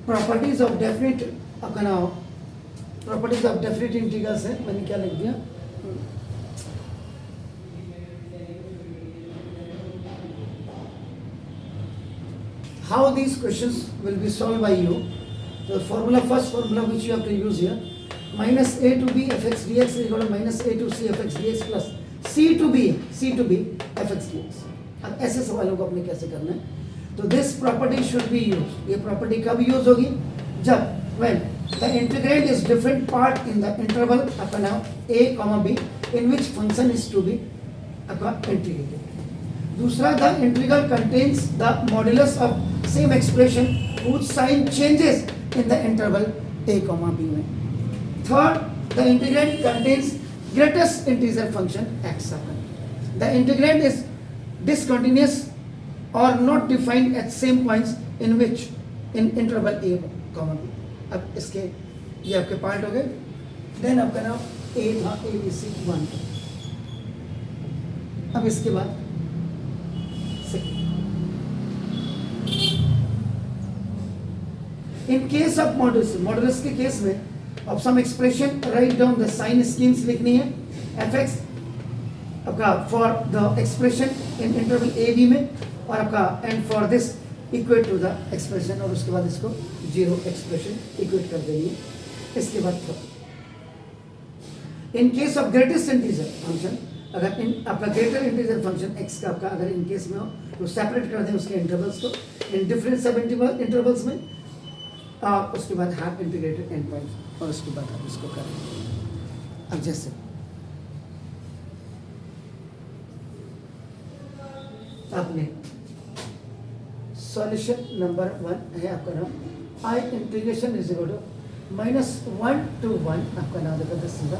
Properties of definite अपना properties of definite integrals है, मैंने क्या लिख दिया, how these questions will be solved by you. The formula, first formula which you have to use here, minus a to b fx dx is equal to minus a to c fx dx plus c to b fx dx. अब ऐसे सवालों को अपने कैसे करना है, तो this property should be use, ये प्रॉपर्टी कब यूज होगी, जब when the integrand is different part in the interval अपना a comma b in which function is to be integrated. दूसरा, the integral contains the modulus of same expression whose sign changes in the interval a comma b में. Third, the integrand contains greatest integer function x. The integrand is discontinuous or not defined at same points in which in interval a comma b. अब इसके ये आपके part हो गए. Then आपका नाम a था, a b c 1. अब इसके बाद in case of modulus, modulus के केस में अब some expression write down the sign schemes लिखनी है, fx आपका for the expression in interval A B में, और आपका and for this equate to the expression, और उसके बाद इसको जीरो एक्सप्रेशन इक्वेट कर देनी है. इसके बाद in case of greatest integer function, अगर इन आपका ग्रेटर इंटीजर फंक्शन x का आपका अगर इन केस में हो तो सेपरेट कर दें उसके इंटरवल्स को इन डिफरेंट सब इंटरवल्स में, और उसके बाद हाफ इंटीग्रेटेड एंड पॉइंट, और उसके बाद आप इसको करें. अब जैसे आपने सॉल्यूशन नंबर 1 है आपका नाम i integration is equal to -1 to 1 आपका नाम देखा था सीधा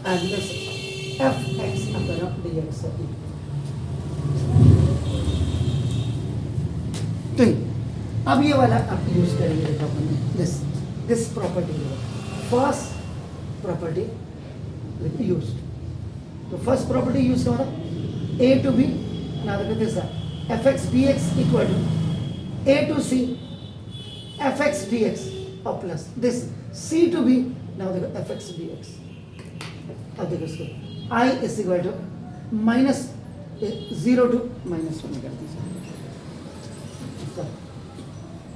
एंड दिस fx आपका नाम dx है. तो अब ये वाला आप यूज करेंगे, देखो अपन this property, first property used. तो फर्स्ट प्रॉपर्टी यूज हो रहा a to b, now look at this, fx dx equal to a to c fx dx और plus this c to b, now देखो fx dx. अब देखो इसको I is equal to -0 to -1 कर दीजिए,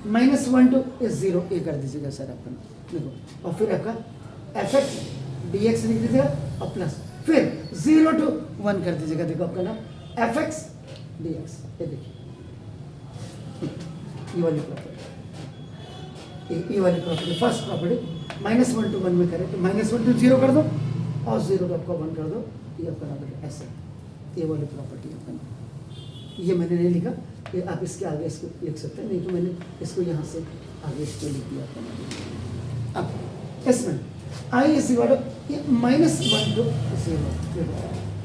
-1 to 0 ये कर दीजिएगा सर अपन देखो, और फिर आपका fx dx लिख दीजिएगा और प्लस फिर 0 to 1 कर दीजिएगा. देखो आपका नाम fx dx, ये देखिए ये वाली प्रॉपर्टी, ये वाली प्रॉपर्टी फर्स्ट प्रॉपर्टी -1 to 1 में करें तो -1 to 0 कर दो और 0 to आपका 1 कर दो, ये आपका नाम ऐसे, ये वाली प्रॉपर्टी आपका नाम. ये मैंने नहीं लिखा, ये आप इसके आगे इसको लिख सकते हैं, नहीं तो मैंने इसको यहाँ से आगे इसको लिख दिया आपका. अब इसमें I इस इक्वल टू -1 to 0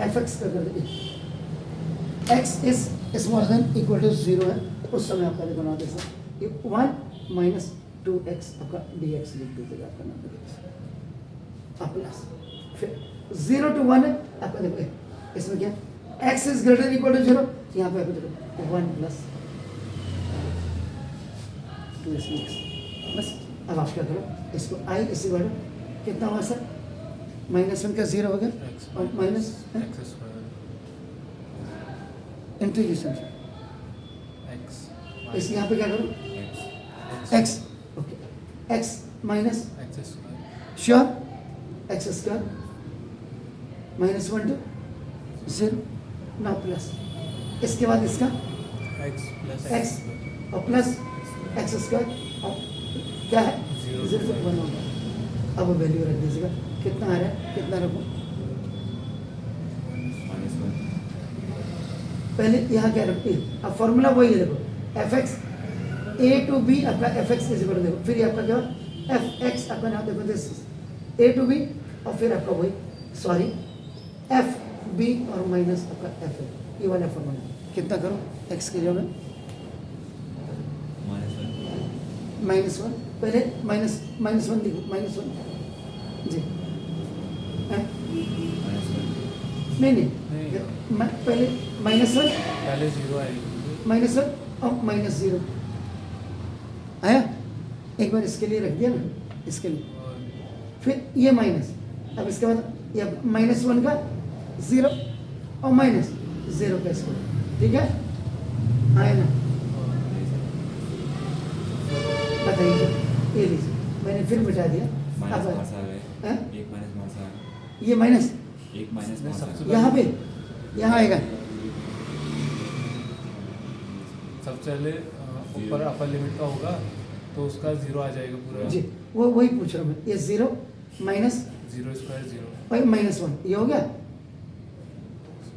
fx का कर दे, x is smaller than equal to 0 है, उस समय आपका देखो ना जैसा ये 1 - 2x आपका dx लिख दीजिएगा आपका नाम देखिए, अब प्लस फिर 0 to 1 है आपका देखो इसमें क्या x is greater equal to 0, यहाँ पे आपको देखो 1 + 2x बस. अब आप क्या करो इसको I इस इक्वल टू कितना हुआ सर, -1 का 0 हो गया और माइनस इंटीग्रेशन इस यहाँ पे क्या करो x, okay x minus sure x² -1 to 0 ना प्लस, इसके बाद इसका x और प्लस x² और क्या है 0 से 1 होगा. अब वैल्यू रख दीजिएगा, कितना आ रहा है, कितना रखो पहले यहाँ क्या रखती है, अब फॉर्मूला वही है देखो fx a to b आपका fx इज इक्वल टू देखो, फिर आपका क्या fx आपका नाम देखो दिस a to b और फिर आपका वही सॉरी f b और माइनस आपका f, ये वाला फॉर्मूला कितना करो x के जगह -1 पहले -1 लिखो -1 जी नहीं पहले -1 पहले 0 आएगी, -1 और -0 आया एक बार इसके लिए रख दिया ना, इसके लिए, फिर ये माइनस, अब इसके बाद ये -1 का 0 और -0 का स्क्वायर, ठीक है, आए ना, बताइए, ये लीजिए, मैंने फिर मिटा दिया, माइनस अब बाहर से आ गए, हैं? एक माइनस बाहर से आ गया, ये माइनस एक माइनस बाहर से आ गया। यहाँ पे, यहाँ आएगा, सबसे पहले ऊपर अपर लिमिट का होगा तो उसका 0 आ जाएगा पूरा। जी वही पूछ रहा हूँ मैं, ये 0 माइनस 0 स्क्वायर 0 और -1 ये हो गया,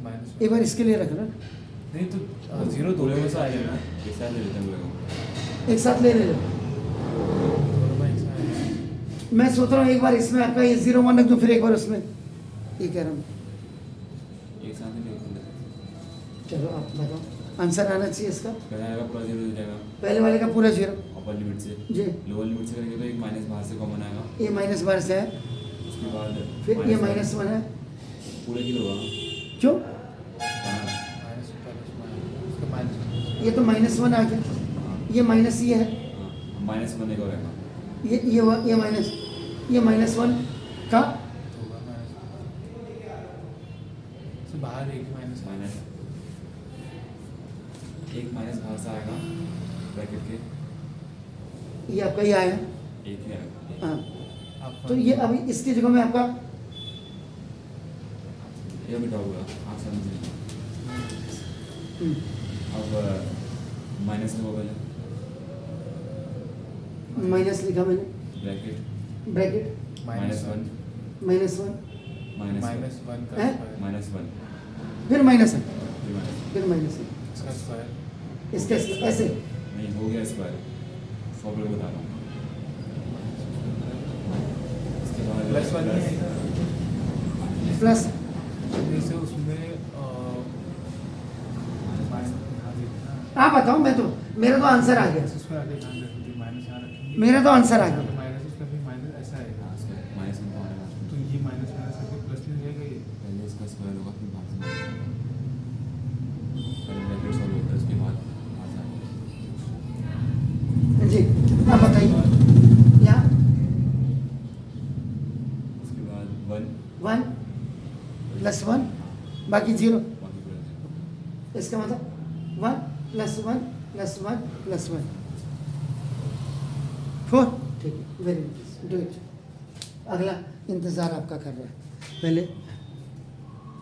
माइनस एक बार इसके लिए रख लो, नहीं तो 0 दोनों में से आ जाएगा, एक साथ ले लेते हैं हम लोग। एक साथ ले लो, दोनों में एक साथ आएगा। मैं सोच रहा हूँ एक बार इसमें आपका ये 0 1 रख दूँ, फिर एक बार उसमें, ये कह रहा हूँ, एक साथ ले लेते हैं। चलो आप बताओ, आंसर आना चाहिए इसका, पहले आएगा पूरा 0 हो जाएगा पहले वाले का पूरा 0, अपर लिमिट से, जी लोअर लिमिट से करेंगे तो एक माइनस बाहर से कॉमन आएगा, ये माइनस बार से है, उसके बाद फिर ये -1 है, पूरे किलो होगा क्यों, माइनस ऊपर उसका माइनस ये तो -1 आ गया, ये माइनस ये है, माइनस बनने का रहेगा, ये माइनस, ये -1 का होगा माइनस से बाहर एक माइनस माइनस एक माइनस बाहर से आएगा ब्रैकेट के, ये आपका ये आया, एक ही आएगा, हाँ, आप तो ये अभी इसकी जगह में आपका ये मिटा हुआ आप समझिए। हम्म, अब माइनस लिखो पहले, माइनस लिखा मैंने, ब्रैकेट ब्रैकेट -1 -1 माइनस माइनस 1 का हैं? स्क्वायर -1 फिर माइनस है, फिर माइनस फिर माइनस है, इसका स्क्वायर इसका ऐसे, नहीं हो गया स्क्वायर, फॉर्मूला बता रहा हूँ। इसके बाद प्लस 1 नहीं आएगा, प्लस जैसे उसमें आप बताओ, मैं तो, मेरा तो आंसर आ गया, उसमें आगे ध्यान रखेंगे, माइनस यहाँ रखेंगे, मेरा तो आंसर आ गया, माइनस उसका भी माइनस ऐसा आएगा, माइनस में कौन आएगा, तो ये माइनस माइनस करके प्लस में जाएगा ये। पहले इसका स्क्वायर होगा फिर बाहर से पहले ब्रैकेट सॉल्व होता है उसके बाद बाहर से आएगा। जी आप बताइए, यहाँ उसके बाद 1 + 1 बाकी 0, बाकी पूरा zero। इसका मतलब 1 + 1 + 1 + 1 4, ठीक है, वेरी नाइस, डू इट, अगला इंतज़ार आपका कर रहा है, पहले